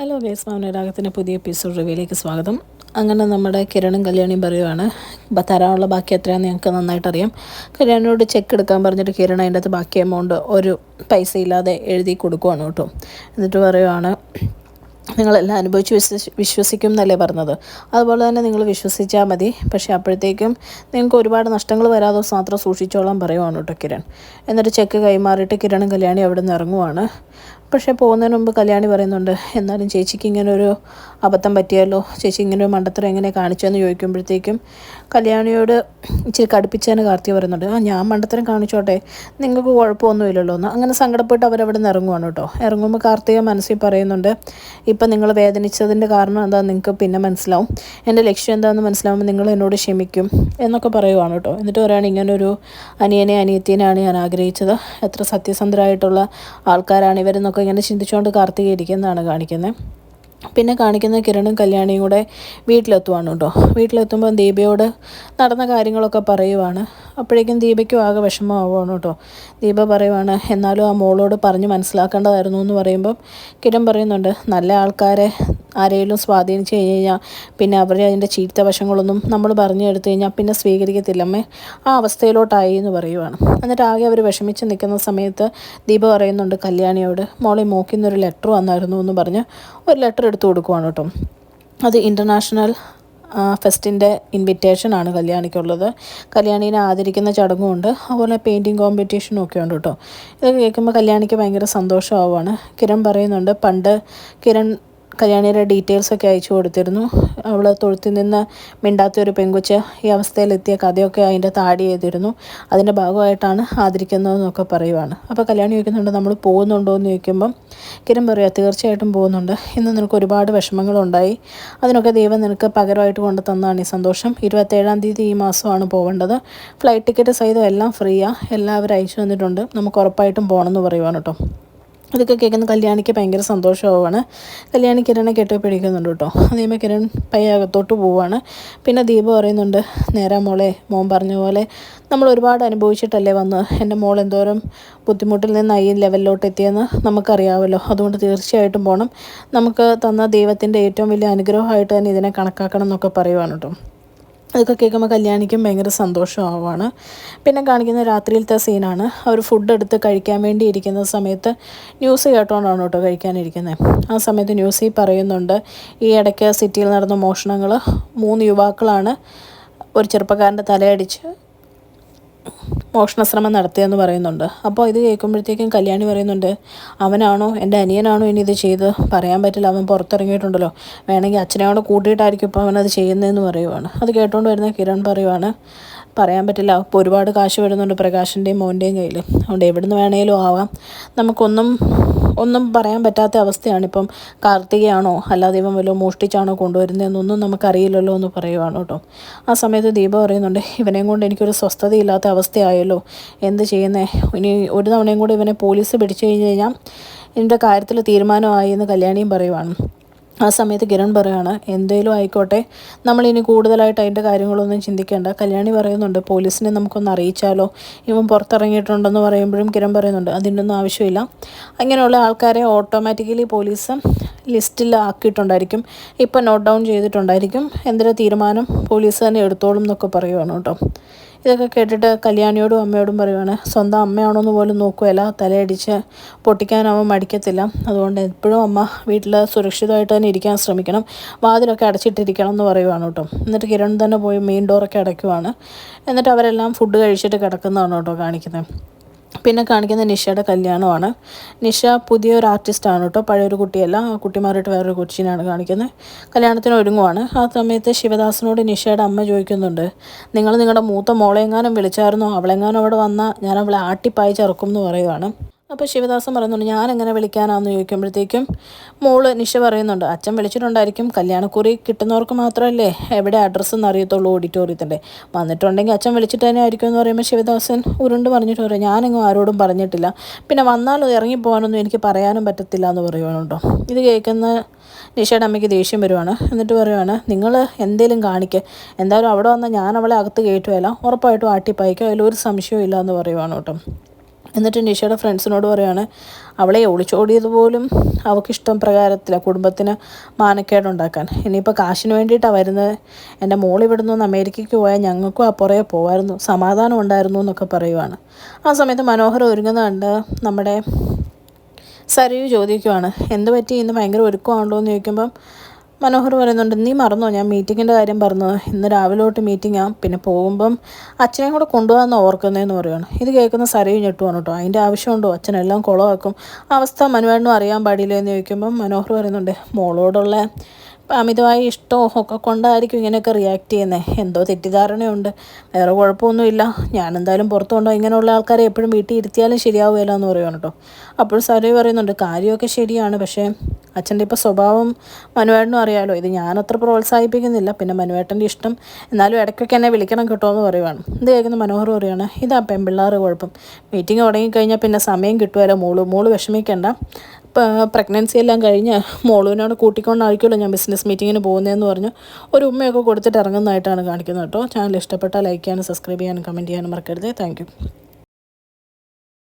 Hello guys, മൗനരാഗത്തിൻ്റെ പുതിയ episode റിവ്യൂയിലേക്ക് സ്വാഗതം. അങ്ങനെ നമ്മുടെ കിരണും കല്യാണിയും പറയുവാണ്, തരാനുള്ള ബാക്കി എത്രയാണെന്ന് ഞങ്ങൾക്ക് നന്നായിട്ടറിയാം. കല്യാണിയോട് ചെക്ക് എടുക്കാൻ പറഞ്ഞിട്ട് കിരൺ അതിൻ്റെ അകത്ത് ബാക്കി എമൗണ്ട് ഒരു പൈസ ഇല്ലാതെ എഴുതി കൊടുക്കുവാണ് കേട്ടോ. എന്നിട്ട് പറയുവാണ്, നിങ്ങളെല്ലാം അനുഭവിച്ച് വിശ്വസിക്കും എന്നല്ലേ പറഞ്ഞത്, അതുപോലെ തന്നെ നിങ്ങൾ വിശ്വസിച്ചാൽ മതി. പക്ഷേ അപ്പോഴത്തേക്കും നിങ്ങൾക്ക് ഒരുപാട് നഷ്ടങ്ങൾ വരാതെ മാത്രം സൂക്ഷിച്ചോളാൻ പറയുവാണ് കേട്ടോ കിരൺ. എന്നിട്ട് ചെക്ക് കൈമാറിയിട്ട് കിരണും കല്യാണി അവിടെ നിന്ന് ഇറങ്ങുവാണ്. പക്ഷേ പോകുന്നതിന് മുമ്പ് കല്യാണി പറയുന്നുണ്ട്, എന്നാലും ചേച്ചിക്ക് ഇങ്ങനെ ഒരു അബദ്ധം പറ്റിയല്ലോ, ചേച്ചി ഇങ്ങനെ ഒരു മണ്ടത്തരം എങ്ങനെ കാണിച്ചതെന്ന് ചോദിക്കുമ്പോഴത്തേക്കും കല്യാണിയോട് ഇച്ചിരി കടുപ്പിച്ചതിന് കാർത്തി പറയുന്നുണ്ട്, ഞാൻ മണ്ടത്തരം കാണിച്ചോട്ടെ, നിങ്ങൾക്ക് കുഴപ്പമൊന്നുമില്ലല്ലോ എന്ന്. അങ്ങനെ സങ്കടപ്പെട്ട് അവരവിടെ നിന്ന് ഇറങ്ങുവാണ് കേട്ടോ. ഇറങ്ങുമ്പോൾ കാർത്തിക മനസ്സിൽ പറയുന്നുണ്ട്, ഇപ്പം നിങ്ങൾ വേദനിച്ചതിൻ്റെ കാരണം എന്താണെന്ന് നിങ്ങൾക്ക് പിന്നെ മനസ്സിലാവും, എൻ്റെ ലക്ഷ്യം എന്താണെന്ന് മനസ്സിലാവുമ്പോൾ നിങ്ങൾ എന്നോട് ക്ഷമിക്കും എന്നൊക്കെ പറയുവാണ് കേട്ടോ. എന്നിട്ട് പറയുകയാണ്, ഇങ്ങനൊരു അനിയനെ അനിയത്തിനാണ് ഞാൻ ആഗ്രഹിച്ചത്, എത്ര സത്യസന്ധരായിട്ടുള്ള ആൾക്കാരാണ് ഇവരെന്നൊക്കെ ഇങ്ങനെ ചിന്തിച്ചുകൊണ്ട് കാർത്തിക ഇരിക്കുന്നതാണ് കാണിക്കുന്നത്. പിന്നെ കാണിക്കുന്ന കിരണും കല്യാണിയും കൂടെ വീട്ടിലെത്തുവാണ് കേട്ടോ. വീട്ടിലെത്തുമ്പോൾ ദീപയോട് നടന്ന കാര്യങ്ങളൊക്കെ പറയുവാണ്. അപ്പോഴേക്കും ദീപയ്ക്കും ആകെ വിഷമമാവുകയാണ് കേട്ടോ. ദീപ പറയുവാണ്, എന്നാലും ആ മോളോട് പറഞ്ഞ് മനസ്സിലാക്കേണ്ടതായിരുന്നു എന്ന് പറയുമ്പം കിരൺ പറയുന്നുണ്ട്, നല്ല ആൾക്കാരെ ആരെങ്കിലും സ്വാധീനിച്ച് കഴിഞ്ഞ് കഴിഞ്ഞാൽ പിന്നെ അവരെ അതിൻ്റെ ചീത്ത വശങ്ങളൊന്നും നമ്മൾ പറഞ്ഞു എടുത്തു കഴിഞ്ഞാൽ പിന്നെ സ്വീകരിക്കത്തില്ലമ്മേ, ആ അവസ്ഥയിലോട്ടായി എന്ന് പറയുവാണ്. എന്നിട്ട് ആകെ അവർ വിഷമിച്ച് നിൽക്കുന്ന സമയത്ത് ദീപ പറയുന്നുണ്ട് കല്യാണിയോട്, മോളെ മോക്കിന്നൊരു ലെറ്റർ വന്നായിരുന്നു എന്ന് പറഞ്ഞ് ഒരു ലെറ്റർ എടുത്തു കൊടുക്കുവാണ് കേട്ടോ. അത് ഇൻ്റർനാഷണൽ ഫെസ്റ്റിൻ്റെ ഇൻവിറ്റേഷനാണ് കല്യാണിക്കുള്ളത്. കല്യാണീനെ ആദരിക്കുന്ന ചടങ്ങുമുണ്ട്, അതുപോലെ പെയിൻറ്റിങ് കോമ്പറ്റീഷനും ഒക്കെ ഉണ്ട് കേട്ടോ. ഇതൊക്കെ കേൾക്കുമ്പോൾ കല്യാണിക്ക് ഭയങ്കര സന്തോഷമാവുകയാണ്. കിരൺ പറയുന്നുണ്ട്, പണ്ട് കിരൺ കല്യാണിയുടെ ഡീറ്റെയിൽസൊക്കെ അയച്ചു കൊടുത്തിരുന്നു. അവൾ തൊഴുത്തിൽ നിന്ന് മിണ്ടാത്തൊരു പെങ്കൊച്ച് ഈ അവസ്ഥയിലെത്തിയ കഥയൊക്കെ അതിൻ്റെ താടി ചെയ്തിരുന്നു, അതിൻ്റെ ഭാഗമായിട്ടാണ് ആദരിക്കുന്നതെന്നൊക്കെ പറയുവാണ്. അപ്പോൾ കല്യാണി ചോദിക്കുന്നുണ്ട്, നമ്മൾ പോകുന്നുണ്ടോ എന്ന് ചോദിക്കുമ്പം കിരൺ പറയുക, തീർച്ചയായിട്ടും പോകുന്നുണ്ട്. ഇന്ന് നിനക്ക് ഒരുപാട് വിഷമങ്ങളുണ്ടായി, അതിനൊക്കെ ദൈവം നിനക്ക് പകരമായിട്ട് കൊണ്ട് തന്നതാണ് ഈ സന്തോഷം. 27-ാം തീയതി ഈ മാസമാണ് പോകേണ്ടത്. ഫ്ലൈറ്റ് ടിക്കറ്റ് സഹിതം എല്ലാം ഫ്രീയാണ്, എല്ലാവരും അയച്ചു തന്നിട്ടുണ്ട്, നമുക്ക് ഉറപ്പായിട്ടും പോകണമെന്ന് പറയുവാണ് കേട്ടോ. അതൊക്കെ കേൾക്കുന്ന കല്യാണിക്ക് ഭയങ്കര സന്തോഷമാവുകയാണ്. കല്യാണി കിരണെ കെട്ടിപ്പിടിക്കുന്നുണ്ട് കേട്ടോ. അതേപോലെ കിരൺ പയ്യകത്തോട്ട് പോവുകയാണ്. പിന്നെ ദീപ പറയുന്നുണ്ട്, നേരാ മോളെ, മോൻ പറഞ്ഞ പോലെ നമ്മൾ ഒരുപാട് അനുഭവിച്ചിട്ടല്ലേ വന്ന്, എൻ്റെ മോൾ എന്തോരം ബുദ്ധിമുട്ടിൽ നിന്ന് ഈ ലെവലിലോട്ട് എത്തിയെന്ന് നമുക്കറിയാമല്ലോ, അതുകൊണ്ട് തീർച്ചയായിട്ടും പോകണം, നമുക്ക് തന്ന ദൈവത്തിൻ്റെ ഏറ്റവും വലിയ അനുഗ്രഹമായിട്ട് തന്നെ ഇതിനെ കണക്കാക്കണം എന്നൊക്കെ പറയുവാണ് കേട്ടോ. അതൊക്കെ കേൾക്കുമ്പോൾ കല്യാണിക്കും ഭയങ്കര സന്തോഷമാവുകയാണ്. പിന്നെ കാണിക്കുന്ന രാത്രിയിലത്തെ സീനാണ്. അവർ ഫുഡ് എടുത്ത് കഴിക്കാൻ വേണ്ടി ഇരിക്കുന്ന സമയത്ത് ന്യൂസ് കേട്ടോണ്ടാണ് കേട്ടോ കഴിക്കാനിരിക്കുന്നത്. ആ സമയത്ത് ന്യൂസിൽ പറയുന്നുണ്ട്, ഈ ഇടയ്ക്ക് സിറ്റിയിൽ നടന്ന മോഷണങ്ങൾ 3 യുവാക്കളാണ് ഒരു ചെറുപ്പക്കാരൻ്റെ തലയടിച്ച് മോഷണശ്രമം നടത്തിയെന്ന് പറയുന്നുണ്ട്. അപ്പോൾ ഇത് കേൾക്കുമ്പോഴത്തേക്കും കല്യാണി പറയുന്നുണ്ട്, അവനാണോ എൻ്റെ അനിയനാണോ ഇനി ഇത് ചെയ്ത് പറയാൻ പറ്റില്ല, അവൻ പുറത്തിറങ്ങിയിട്ടുണ്ടല്ലോ, വേണമെങ്കിൽ അച്ഛനെയോടെ കൂട്ടിയിട്ടായിരിക്കും ഇപ്പോൾ അവനത് ചെയ്യുന്നതെന്ന് പറയുവാണ്. അത് കേട്ടുകൊണ്ട് വരുന്ന കിരൺ പറയുവാണ്, പറയാൻ പറ്റില്ല, ഇപ്പോൾ ഒരുപാട് കാശ് വരുന്നുണ്ട് പ്രകാശിൻ്റെയും മോൻ്റെയും കയ്യിൽ, അതുകൊണ്ട് എവിടുന്ന് വേണേലും ആവാം, നമുക്കൊന്നും പറയാൻ പറ്റാത്ത അവസ്ഥയാണ്. ഇപ്പം കാർത്തികയാണോ അല്ലാതെ ഇവൻ വല്ലതും മോഷ്ടിച്ചാണോ കൊണ്ടുവരുന്നതെന്നൊന്നും നമുക്കറിയില്ലല്ലോ എന്ന് പറയുവാണ് കേട്ടോ. ആ സമയത്ത് ദീപ പറയുന്നുണ്ട്, ഇവനെയും കൊണ്ട് എനിക്കൊരു സ്വസ്ഥതയില്ലാത്ത അവസ്ഥയായല്ലോ, എന്ത് ചെയ്യുന്നേ, ഇനി ഒരു തവണയും കൂടി ഇവനെ പോലീസ് പിടിച്ചു കഴിഞ്ഞ് കഴിഞ്ഞാൽ ഇതിൻ്റെ കാര്യത്തിൽ തീരുമാനമായി എന്ന് കല്യാണിയും പറയുവാണ്. ആ സമയത്ത് കിരൺ പറയുകയാണ്, എന്തേലും ആയിക്കോട്ടെ, നമ്മളിനി കൂടുതലായിട്ട് അതിൻ്റെ കാര്യങ്ങളൊന്നും ചിന്തിക്കേണ്ട. കല്യാണി പറയുന്നുണ്ട്, പോലീസിനെ നമുക്കൊന്ന് അറിയിച്ചാലോ, ഇവൻ പുറത്തിറങ്ങിയിട്ടുണ്ടെന്ന് പറയുമ്പോഴും കിരൺ പറയുന്നുണ്ട്, അതിൻ്റെ ഒന്നും ആവശ്യമില്ല, അങ്ങനെയുള്ള ആൾക്കാരെ ഓട്ടോമാറ്റിക്കലി പോലീസ് ലിസ്റ്റിൽ ആക്കിയിട്ടുണ്ടായിരിക്കും, ഇപ്പം നോട്ട് ഡൗൺ ചെയ്തിട്ടുണ്ടായിരിക്കും, എന്തൊരു തീരുമാനം പോലീസ് തന്നെ എടുത്തോളും എന്നൊക്കെ പറയുവാണ് കേട്ടോ. ഇതൊക്കെ കേട്ടിട്ട് കല്യാണിയോടും അമ്മയോടും പറയുവാണ്, സ്വന്തം അമ്മയാണോന്ന് പോലും നോക്കുകയല്ല, തലയടിച്ച് പൊട്ടിക്കാനാവും മടിക്കത്തില്ല, അതുകൊണ്ട് എപ്പോഴും അമ്മ വീട്ടിൽ സുരക്ഷിതമായിട്ട് തന്നെ ഇരിക്കാൻ ശ്രമിക്കണം, വാതിലൊക്കെ അടച്ചിട്ടിരിക്കണം എന്ന് പറയുവാണ് കേട്ടോ. എന്നിട്ട് കിരൺ തന്നെ പോയി മെയിൻ ഡോറൊക്കെ അടയ്ക്കുവാണ്. എന്നിട്ട് അവരെല്ലാം ഫുഡ് കഴിച്ചിട്ട് കിടക്കുന്നതാണ് കേട്ടോ കാണിക്കുന്നത്. പിന്നെ കാണിക്കുന്ന നിഷയുടെ കല്യാണമാണ്. നിഷ പുതിയൊരു ആർട്ടിസ്റ്റാണ് കേട്ടോ, പഴയൊരു കുട്ടിയല്ല, ആ കുട്ടി മാറിയിട്ട് വേറൊരു കൊച്ചിനാണ് കാണിക്കുന്നത്. കല്യാണത്തിന് ഒരുങ്ങുവാണ്. ആ സമയത്ത് ശിവദാസനോട് നിഷയുടെ അമ്മ ചോദിക്കുന്നുണ്ട്, നിങ്ങൾ നിങ്ങളുടെ മൂത്ത മോളെങ്ങാനും വിളിച്ചായിരുന്നോ, അവളെങ്ങാനും അവിടെ വന്നാൽ ഞാൻ അവളെ ആട്ടിപ്പായിച്ചിറക്കും എന്ന് പറയുവാണ്. അപ്പോൾ ശിവദാസൻ പറയുന്നുണ്ട്, ഞാനെങ്ങനെ വിളിക്കാനാണെന്ന് ചോദിക്കുമ്പോഴത്തേക്കും നിഷ പറയുന്നുണ്ട്, അച്ഛൻ വിളിച്ചിട്ടുണ്ടായിരിക്കും, കല്യാണക്കുറി കിട്ടുന്നവർക്ക് മാത്രമല്ലേ എവിടെ അഡ്രസ്സെന്ന് അറിയത്തുള്ളൂ ഓഡിറ്റോറിയത്തിൻ്റെ, വന്നിട്ടുണ്ടെങ്കിൽ അച്ഛൻ വിളിച്ചിട്ട് തന്നെ ആയിരിക്കും എന്ന് പറയുമ്പോൾ ശിവദാസൻ ഉരുണ്ട് പറഞ്ഞിട്ട് പറയും, ഞാനെങ്ങും ആരോടും പറഞ്ഞിട്ടില്ല, പിന്നെ വന്നാലും ഇറങ്ങിപ്പോകാനൊന്നും എനിക്ക് പറയാനും പറ്റത്തില്ല എന്ന് പറയുവാണുണ്ടോ. ഇത് കേൾക്കുന്ന നിഷയുടെ അമ്മയ്ക്ക് ദേഷ്യം വരുവാണ്. എന്നിട്ട് പറയുവാണ്, നിങ്ങൾ എന്തേലും കാണിക്കുക, എന്തായാലും അവിടെ വന്നാൽ ഞാൻ അവളെ അകത്ത് കയറ്റുകയില്ല, ഉറപ്പായിട്ടും ആട്ടിപ്പായിക്കോ, അതിലൊരു സംശയവും ഇല്ല എന്ന് പറയുവാണ് കേട്ടോ. എന്നിട്ട് നിഷയുടെ ഫ്രണ്ട്സിനോട് പറയുകയാണ് അവളെ ഒളിച്ചോടിയതുപോലും അവൾക്കിഷ്ടം പ്രകാരത്തിലാണ് കുടുംബത്തിന് മാനക്കേടുണ്ടാക്കാൻ. ഇനിയിപ്പോൾ കാശിന് വേണ്ടിയിട്ടാണ് വരുന്നത്. എൻ്റെ മോൾ ഇവിടെ നിന്ന് അമേരിക്കയ്ക്ക് പോയാൽ ഞങ്ങൾക്കും ആ പുറകെ പോകാമായിരുന്നു, സമാധാനം ഉണ്ടായിരുന്നു എന്നൊക്കെ പറയുവാണ്. ആ സമയത്ത് മനോഹർ ഒരുങ്ങുന്നത് കണ്ട് നമ്മുടെ സരയു ചോദിക്കുവാണ്, എന്ത് പറ്റി ഇന്ന് ഭയങ്കര ഒരുക്കമാണല്ലോ എന്ന് ചോദിക്കുമ്പം മനോഹർ പറയുന്നുണ്ട്, നീ മറന്നോ ഞാൻ മീറ്റിങ്ങിൻ്റെ കാര്യം പറഞ്ഞത്, ഇന്ന് രാവിലെ തൊട്ട് മീറ്റിങ്ങാണ്, പിന്നെ പോകുമ്പം അച്ഛനെയും കൂടെ കൊണ്ടുപോകാമെന്ന് ഓർക്കുന്നതെന്ന് പറയുകയാണ്. ഇത് കേൾക്കുന്ന സരയു ഞെട്ടുവാണ് കേട്ടോ. അതിൻ്റെ ആവശ്യമുണ്ടോ, അച്ഛനെല്ലാം കുളമാക്കും, അവസ്ഥ മനുവേണ്ണും അറിയാൻ പാടില്ല എന്ന് ചോദിക്കുമ്പം മനോഹർ പറയുന്നുണ്ട്, മോളോടുള്ള അമിതമായ ഇഷ്ടവും ഒക്കെ കൊണ്ടായിരിക്കും ഇങ്ങനെയൊക്കെ റിയാക്ട് ചെയ്യുന്നത്, എന്തോ തെറ്റിദ്ധാരണയുണ്ട്, വേറെ കുഴപ്പമൊന്നുമില്ല, ഞാനെന്തായാലും പുറത്തു കൊണ്ടോ ഇങ്ങനെയുള്ള ആൾക്കാരെ എപ്പോഴും വീട്ടിൽ ഇരുത്തിയാലും ശരിയാവുകയില്ല എന്ന് പറയുകയാണ് കേട്ടോ. അപ്പോൾ സരയു പറയുന്നുണ്ട്, കാര്യമൊക്കെ ശരിയാണ്, പക്ഷേ അച്ഛൻ്റെ ഇപ്പോൾ സ്വഭാവം മനുവേട്ടനും അറിയാമല്ലോ, ഇത് ഞാനത്ര പ്രോത്സാഹിപ്പിക്കുന്നില്ല, പിന്നെ മനുവേട്ടൻ്റെ ഇഷ്ടം, എന്നാലും ഇടയ്ക്കൊക്കെ എന്നെ വിളിക്കണം കേട്ടോ എന്ന് പറയുവാണ്. ഇത് കേൾക്കുന്ന മനോഹർ പറയുകയാണ്, ഇതാ പെൺപിള്ളേർ കുഴപ്പം, മീറ്റിംഗ് തുടങ്ങിക്കഴിഞ്ഞാൽ പിന്നെ സമയം കിട്ടുമല്ലോ, മോള് വിഷമിക്കേണ്ട, പ്രഗ്നൻസി എല്ലാം കഴിഞ്ഞ് മോളുവിനോട് കൂട്ടിക്കൊണ്ടായിരിക്കുമല്ലോ ഞാൻ ബിസിനസ് മീറ്റിങ്ങിന് പോകുന്നതെന്ന് പറഞ്ഞ് ഒരു ഉമ്മയൊക്കെ കൊടുത്തിട്ട് ഇറങ്ങുന്നതായിട്ടാണ് കാണിക്കുന്നത് കേട്ടോ. ചാനൽ ഇഷ്ടപ്പെട്ടാൽ ലൈക്ക് ചെയ്യാനും സബ്സ്ക്രൈബ് ചെയ്യാനും കമൻറ്റ് ചെയ്യാനും മറക്കരുത്. Thank you.